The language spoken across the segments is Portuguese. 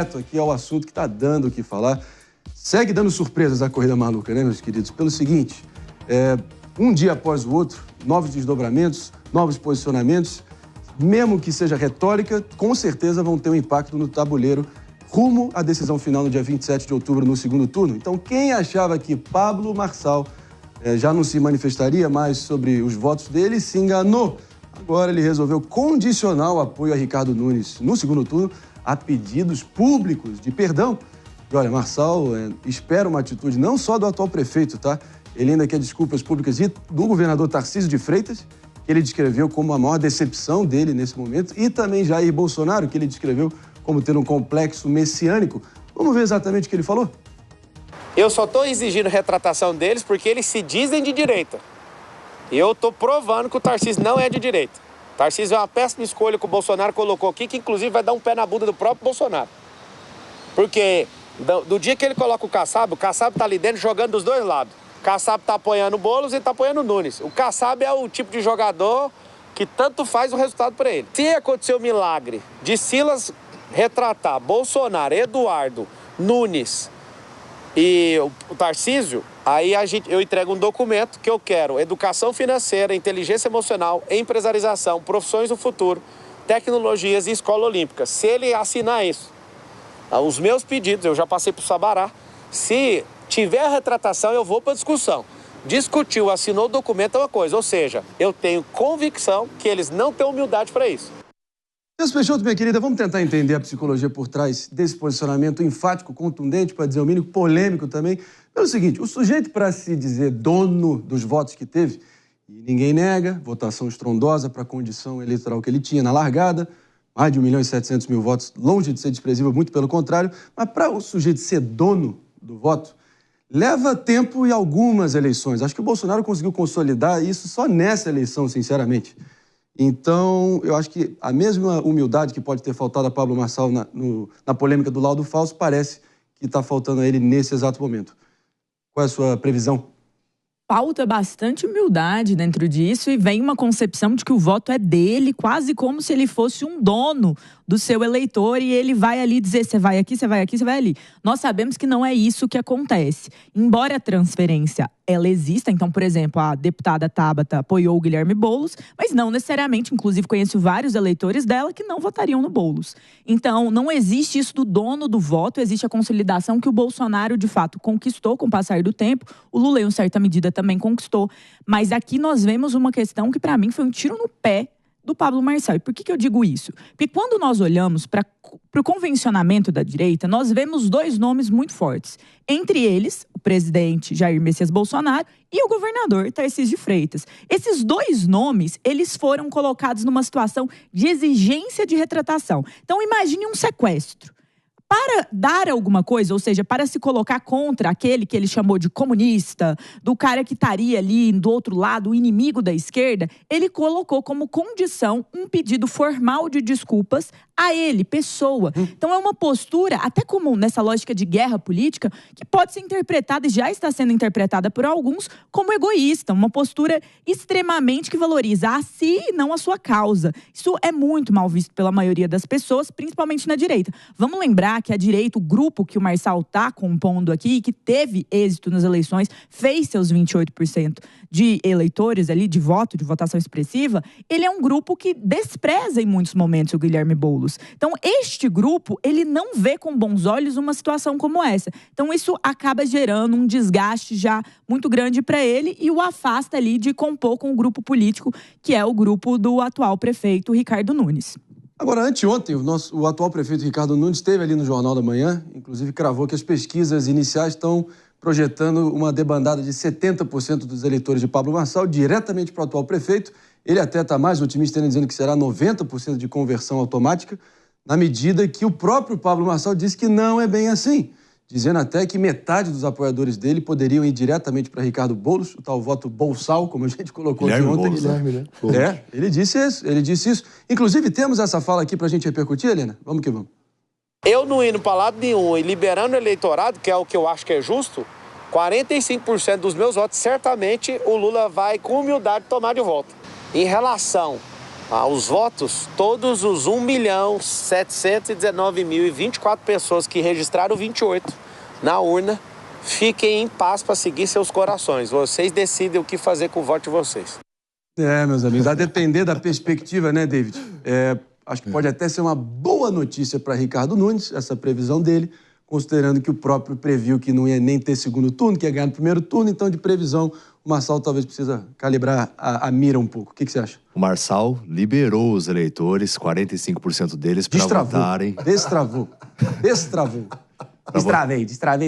Aqui ao assunto que está dando o que falar. Segue dando surpresas a corrida maluca, né, meus queridos? Pelo seguinte, um dia após o outro, novos desdobramentos, novos posicionamentos, mesmo que seja retórica, com certeza vão ter um impacto no tabuleiro rumo à decisão final no dia 27 de outubro, no segundo turno. Então, quem achava que Pablo Marçal já não se manifestaria mais sobre os votos dele, se enganou. Agora ele resolveu condicionar o apoio a Ricardo Nunes no segundo turno a pedidos públicos de perdão. E olha, Marçal espera uma atitude não só do atual prefeito, tá? Ele ainda quer desculpas públicas do governador Tarcísio de Freitas, que ele descreveu como a maior decepção dele nesse momento, e também Jair Bolsonaro, que ele descreveu como ter um complexo messiânico. Vamos ver exatamente o que ele falou? Eu só estou exigindo retratação deles porque eles se dizem de direita. E eu estou provando que o Tarcísio não é de direita. O Tarcísio é uma péssima escolha que o Bolsonaro colocou aqui, que inclusive vai dar um pé na bunda do próprio Bolsonaro. Porque do dia que ele coloca o Kassab está ali dentro jogando dos dois lados. O Kassab está apoiando o Boulos e está apoiando o Nunes. O Kassab é o tipo de jogador que tanto faz o resultado para ele. Se acontecer o milagre de Silas retratar Bolsonaro, Eduardo, Nunes e o Tarcísio, aí eu entrego um documento que eu quero: educação financeira, inteligência emocional, empresarização, profissões do futuro, tecnologias e escola olímpica. Se ele assinar isso, os meus pedidos, eu já passei para o Sabará, se tiver retratação, eu vou para a discussão. Discutiu, assinou o documento é uma coisa, ou seja, eu tenho convicção que eles não têm humildade para isso. Celso Peixoto, minha querida, vamos tentar entender a psicologia por trás desse posicionamento enfático, contundente, para dizer o mínimo, polêmico também. Pelo seguinte, o sujeito, para se dizer dono dos votos que teve, e ninguém nega, votação estrondosa para a condição eleitoral que ele tinha na largada, mais de 1.700.000 votos, longe de ser desprezível, muito pelo contrário, mas para o sujeito ser dono do voto, leva tempo e algumas eleições. Acho que o Bolsonaro conseguiu consolidar isso só nessa eleição, sinceramente. Então, eu acho que a mesma humildade que pode ter faltado a Pablo Marçal na polêmica do laudo falso, parece que está faltando a ele nesse exato momento. Qual é a sua previsão? Falta bastante humildade dentro disso e vem uma concepção de que o voto é dele, quase como se ele fosse um dono do seu eleitor e ele vai ali dizer: você vai aqui, você vai aqui, você vai ali. Nós sabemos que não é isso que acontece. Embora a transferência ela exista, então, por exemplo, a deputada Tabata apoiou o Guilherme Boulos, mas não necessariamente, inclusive conheço vários eleitores dela que não votariam no Boulos. Então, não existe isso do dono do voto, existe a consolidação que o Bolsonaro, de fato, conquistou com o passar do tempo. O Lula, em certa medida, também conquistou. Mas aqui nós vemos uma questão que, para mim, foi um tiro no pé do Pablo Marçal. E por que eu digo isso? Porque quando nós olhamos para o convencionamento da direita, nós vemos dois nomes muito fortes. Entre eles, o presidente Jair Messias Bolsonaro e o governador Tarcísio de Freitas. Esses dois nomes, eles foram colocados numa situação de exigência de retratação. Então, imagine um sequestro. Para dar alguma coisa, ou seja, para se colocar contra aquele que ele chamou de comunista, do cara que estaria ali do outro lado, o inimigo da esquerda, ele colocou como condição um pedido formal de desculpas a ele, pessoa. Então é uma postura, até como nessa lógica de guerra política, que pode ser interpretada e já está sendo interpretada por alguns como egoísta, uma postura extremamente que valoriza a si e não a sua causa. Isso é muito mal visto pela maioria das pessoas, principalmente na direita. Vamos lembrar que a direita, o grupo que o Marçal está compondo aqui, que teve êxito nas eleições, fez seus 28% de eleitores ali, de voto, de votação expressiva, ele é um grupo que despreza em muitos momentos o Guilherme Boulos. Então, este grupo, ele não vê com bons olhos uma situação como essa. Então, isso acaba gerando um desgaste já muito grande para ele e o afasta ali de compor com o grupo político, que é o grupo do atual prefeito Ricardo Nunes. Agora, anteontem, o atual prefeito Ricardo Nunes esteve ali no Jornal da Manhã, inclusive cravou que as pesquisas iniciais estão projetando uma debandada de 70% dos eleitores de Pablo Marçal diretamente para o atual prefeito. Ele até está mais otimista, dizendo que será 90% de conversão automática, na medida que o próprio Pablo Marçal disse que não é bem assim, dizendo até que metade dos apoiadores dele poderiam ir diretamente para Ricardo Boulos, o tal voto bolsal, como a gente colocou aqui ontem. Guilherme, né? Ele disse isso. Inclusive, temos essa fala aqui para a gente repercutir, Helena? Vamos que vamos. Eu não indo para lado nenhum e liberando o eleitorado, que é o que eu acho que é justo, 45% dos meus votos, certamente o Lula vai, com humildade, tomar de volta. Em relação Os votos, todos os 1.719.024 pessoas que registraram o 28 na urna, fiquem em paz para seguir seus corações. Vocês decidem o que fazer com o voto de vocês. Meus amigos, a depender da perspectiva, né, David? Acho que pode até ser uma boa notícia para Ricardo Nunes, essa previsão dele, considerando que o próprio previu que não ia nem ter segundo turno, que ia ganhar no primeiro turno, então de previsão o Marçal talvez precisa calibrar a mira um pouco. O que você acha? O Marçal liberou os eleitores, 45% deles, para votarem... Destravou. Destravei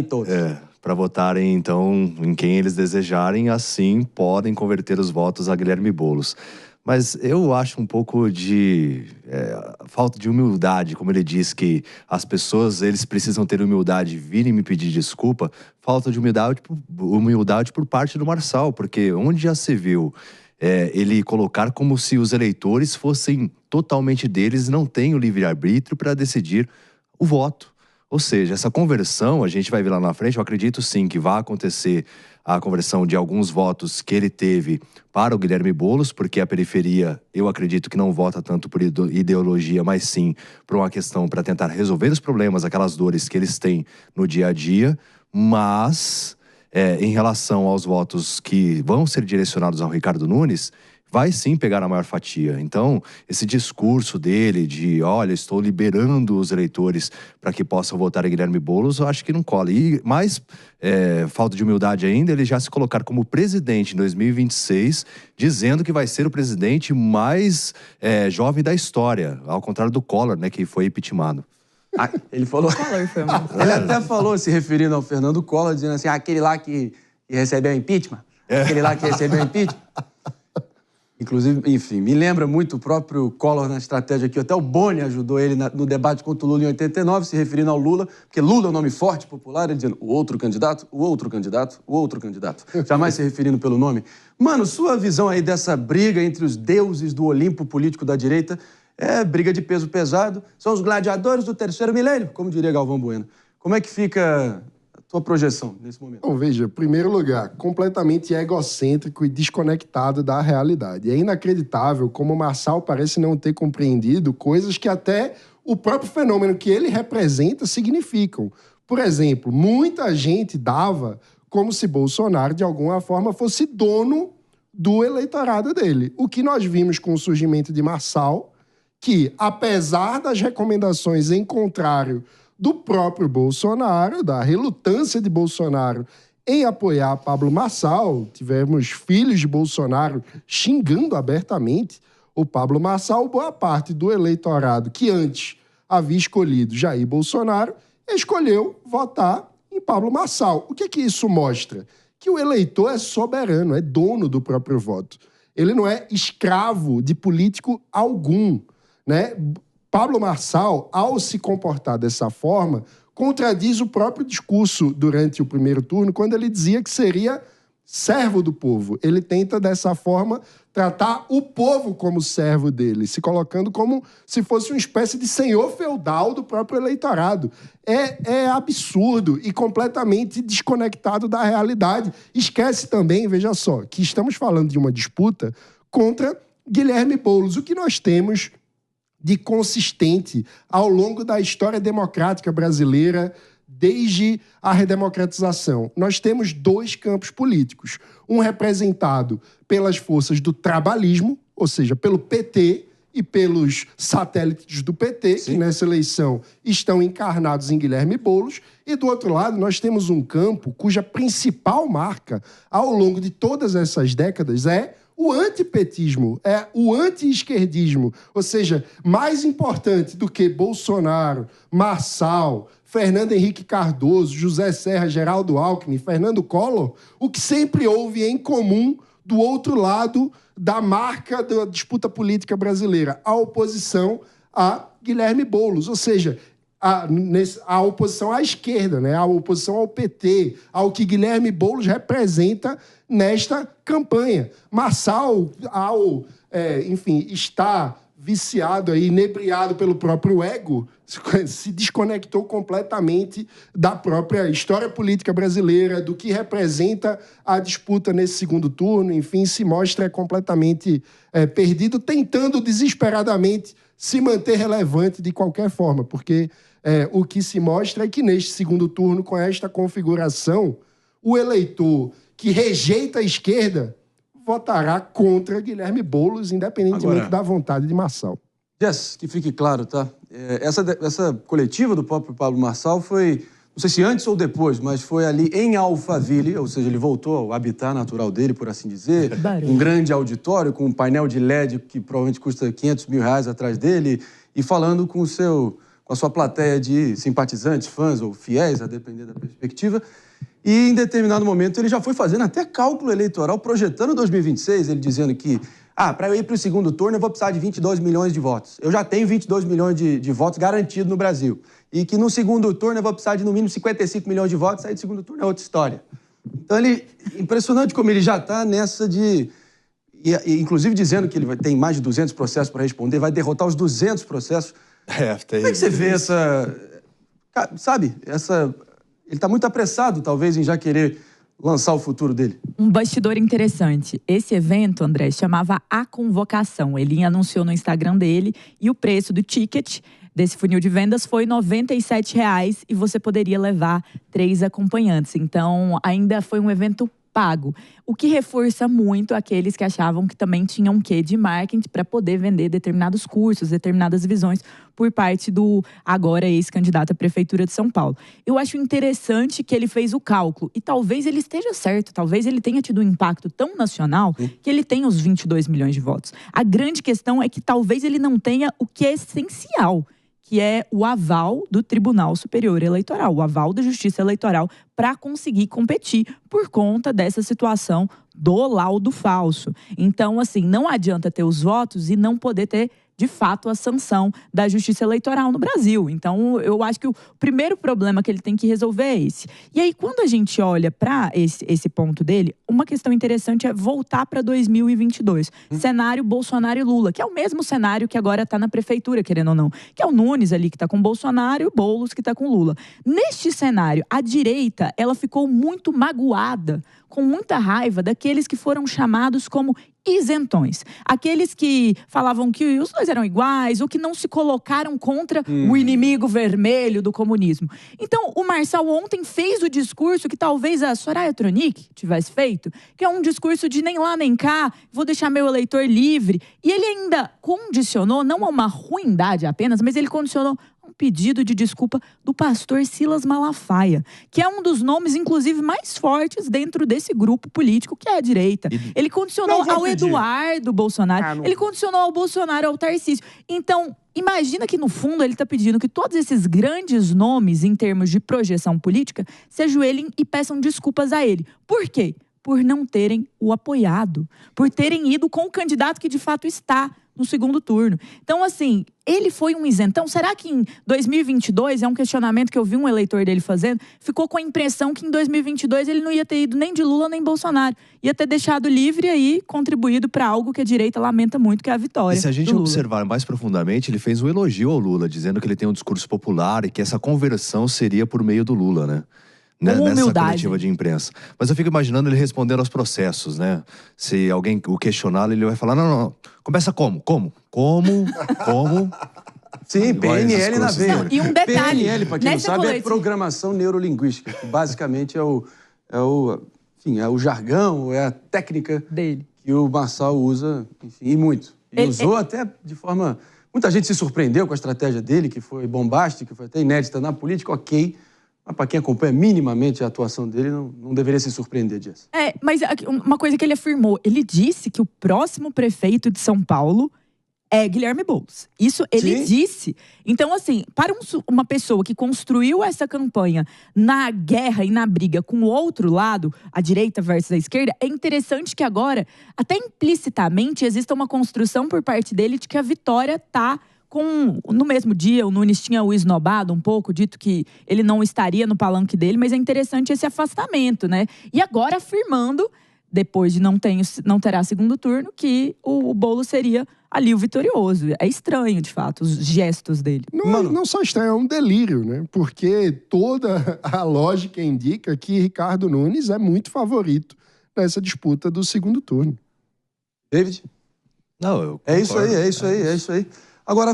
todos. Para votarem, então, em quem eles desejarem, assim podem converter os votos a Guilherme Boulos. Mas eu acho um pouco de falta de humildade, como ele diz que as pessoas, eles precisam ter humildade e virem me pedir desculpa, falta de humildade por parte do Marçal, porque onde já se viu ele colocar como se os eleitores fossem totalmente deles, não têm o livre-arbítrio para decidir o voto. Ou seja, essa conversão, a gente vai ver lá na frente, eu acredito sim que vai acontecer a conversão de alguns votos que ele teve para o Guilherme Boulos, porque a periferia, eu acredito que não vota tanto por ideologia, mas sim por uma questão para tentar resolver os problemas, aquelas dores que eles têm no dia a dia. Mas, em relação aos votos que vão ser direcionados ao Ricardo Nunes, vai sim pegar a maior fatia. Então, esse discurso dele de, olha, estou liberando os eleitores para que possam votar em Guilherme Boulos, eu acho que não cola. E mais falta de humildade ainda, ele já se colocar como presidente em 2026, dizendo que vai ser o presidente mais jovem da história, ao contrário do Collor, né, que foi impeachmentado. Ele falou... Ele até falou, se referindo ao Fernando Collor, dizendo assim, aquele lá que recebeu impeachment, aquele lá que recebeu impeachment. Inclusive, enfim, me lembra muito o próprio Collor na estratégia aqui. Até o Boni ajudou ele no debate contra o Lula em 89, se referindo ao Lula, porque Lula é um nome forte, popular, ele dizendo o outro candidato, o outro candidato, o outro candidato. Jamais se referindo pelo nome. Mano, sua visão aí dessa briga entre os deuses do Olimpo político da direita é briga de peso pesado. São os gladiadores do terceiro milênio, como diria Galvão Bueno. Como é que fica sua projeção nesse momento? Bom, veja, em primeiro lugar, completamente egocêntrico e desconectado da realidade. É inacreditável como o Marçal parece não ter compreendido coisas que até o próprio fenômeno que ele representa significam. Por exemplo, muita gente dava como se Bolsonaro, de alguma forma, fosse dono do eleitorado dele. O que nós vimos com o surgimento de Marçal, que, apesar das recomendações em contrário do próprio Bolsonaro, da relutância de Bolsonaro em apoiar Pablo Marçal, tivemos filhos de Bolsonaro xingando abertamente o Pablo Marçal, boa parte do eleitorado que antes havia escolhido Jair Bolsonaro, escolheu votar em Pablo Marçal. O que isso mostra? Que o eleitor é soberano, é dono do próprio voto. Ele não é escravo de político algum, né? Pablo Marçal, ao se comportar dessa forma, contradiz o próprio discurso durante o primeiro turno, quando ele dizia que seria servo do povo. Ele tenta, dessa forma, tratar o povo como servo dele, se colocando como se fosse uma espécie de senhor feudal do próprio eleitorado. É absurdo e completamente desconectado da realidade. Esquece também, veja só, que estamos falando de uma disputa contra Guilherme Boulos. O que nós temos de consistente ao longo da história democrática brasileira, desde a redemocratização? Nós temos dois campos políticos. Um representado pelas forças do trabalhismo, ou seja, pelo PT e pelos satélites do PT, sim, que nessa eleição estão encarnados em Guilherme Boulos. E, do outro lado, nós temos um campo cuja principal marca, ao longo de todas essas décadas, é o antipetismo, é o anti-esquerdismo. Ou seja, mais importante do que Bolsonaro, Marçal, Fernando Henrique Cardoso, José Serra, Geraldo Alckmin, Fernando Collor, o que sempre houve em comum do outro lado da marca da disputa política brasileira, a oposição a Guilherme Boulos. Ou seja, a oposição à esquerda, né? A oposição ao PT, ao que Guilherme Boulos representa nesta campanha. Marçal, ao, está viciado aí, inebriado pelo próprio ego, se desconectou completamente da própria história política brasileira, do que representa a disputa nesse segundo turno, enfim, se mostra completamente perdido, tentando desesperadamente se manter relevante de qualquer forma, porque o que se mostra é que neste segundo turno, com esta configuração, o eleitor que rejeita a esquerda votará contra Guilherme Boulos, independentemente da vontade de Marçal. Jess, que fique claro, tá? Essa coletiva do próprio Pablo Marçal foi, não sei se antes ou depois, mas foi ali em Alphaville, ou seja, ele voltou ao habitat natural dele, por assim dizer. Um grande auditório com um painel de LED que provavelmente custa R$500 mil atrás dele, e falando com a sua plateia de simpatizantes, fãs ou fiéis, a depender da perspectiva. E, em determinado momento, ele já foi fazendo até cálculo eleitoral, projetando 2026, ele dizendo que, para eu ir para o segundo turno, eu vou precisar de 22 milhões de votos. Eu já tenho 22 milhões de votos garantidos no Brasil. E que no segundo turno eu vou precisar de, no mínimo, 55 milhões de votos, aí do segundo turno é outra história. Então, impressionante como ele já está nessa de... inclusive dizendo que ele tem mais de 200 processos para responder, vai derrotar os 200 processos. Como é que você vê essa... Sabe, ele está muito apressado, talvez, em já querer lançar o futuro dele. Um bastidor interessante. Esse evento, André, chamava A Convocação. Ele anunciou no Instagram dele e o preço do ticket desse funil de vendas foi R$ 97,00 e você poderia levar 3 acompanhantes. Então, ainda foi um evento pago. O que reforça muito aqueles que achavam que também tinham um quê de marketing para poder vender determinados cursos, determinadas visões por parte do agora ex-candidato à Prefeitura de São Paulo. Eu acho interessante que ele fez o cálculo e talvez ele esteja certo, talvez ele tenha tido um impacto tão nacional que ele tenha os 22 milhões de votos. A grande questão é que talvez ele não tenha o que é essencial, que é o aval do Tribunal Superior Eleitoral, o aval da Justiça Eleitoral para conseguir competir por conta dessa situação do laudo falso. Então, assim, não adianta ter os votos e não poder ter, de fato, a sanção da Justiça Eleitoral no Brasil. Então, eu acho que o primeiro problema que ele tem que resolver é esse. E aí, quando a gente olha para esse ponto dele, uma questão interessante é voltar para 2022. Cenário Bolsonaro e Lula, que é o mesmo cenário que agora está na prefeitura, querendo ou não. Que é o Nunes ali que está com Bolsonaro e o Boulos que está com Lula. Neste cenário, a direita, ela ficou muito magoada, com muita raiva daqueles que foram chamados como isentões. Aqueles que falavam que os dois eram iguais ou que não se colocaram contra o inimigo vermelho do comunismo. Então, o Marçal ontem fez o discurso que talvez a Soraya Tronic tivesse feito, que é um discurso de nem lá nem cá, vou deixar meu eleitor livre. E ele ainda condicionou, não a uma ruindade apenas, mas ele condicionou um pedido de desculpa do pastor Silas Malafaia, que é um dos nomes, inclusive, mais fortes dentro desse grupo político que é a direita. Ele condicionou ao Eduardo Bolsonaro, ele condicionou ao Bolsonaro, ao Tarcísio. Então, imagina que, no fundo, ele está pedindo que todos esses grandes nomes, em termos de projeção política, se ajoelhem e peçam desculpas a ele. Por quê? Por não terem o apoiado, por terem ido com o candidato que, de fato, está no segundo turno. Então, assim, ele foi um isentão. Será que em 2022, é um questionamento que eu vi um eleitor dele fazendo, ficou com a impressão que em 2022 ele não ia ter ido nem de Lula nem Bolsonaro. Ia ter deixado livre aí, contribuído para algo que a direita lamenta muito, que é a vitória. E se a gente observar mais profundamente, ele fez um elogio ao Lula, dizendo que ele tem um discurso popular e que essa conversão seria por meio do Lula, né? Nessa coletiva de imprensa. Mas eu fico imaginando ele respondendo aos processos, né? Se alguém o questionar, ele vai falar, não. Começa como? Sim, PNL na veia. Não, e um detalhe. PNL, para quem não sabe, é programação neurolinguística, que basicamente é o jargão, é a técnica dele que o Marçal usa, enfim, e muito. E usou até de forma... Muita gente se surpreendeu com a estratégia dele, que foi bombástica, que foi até inédita na política, ok. Mas para quem acompanha minimamente a atuação dele, não deveria se surpreender disso. Mas uma coisa que ele afirmou, ele disse que o próximo prefeito de São Paulo é Guilherme Boulos. Isso ele disse. Então, assim, para uma pessoa que construiu essa campanha na guerra e na briga com o outro lado, a direita versus a esquerda, é interessante que agora, até implicitamente, exista uma construção por parte dele de que a vitória está... No mesmo dia, o Nunes tinha o esnobado um pouco, dito que ele não estaria no palanque dele, mas é interessante esse afastamento, né? E agora afirmando, depois de não terá segundo turno, que o Boulos seria ali o vitorioso. É estranho, de fato, os gestos dele. Não só estranho, é um delírio, né? Porque toda a lógica indica que Ricardo Nunes é muito favorito nessa disputa do segundo turno. David? Não, eu É isso concordo. aí. Agora,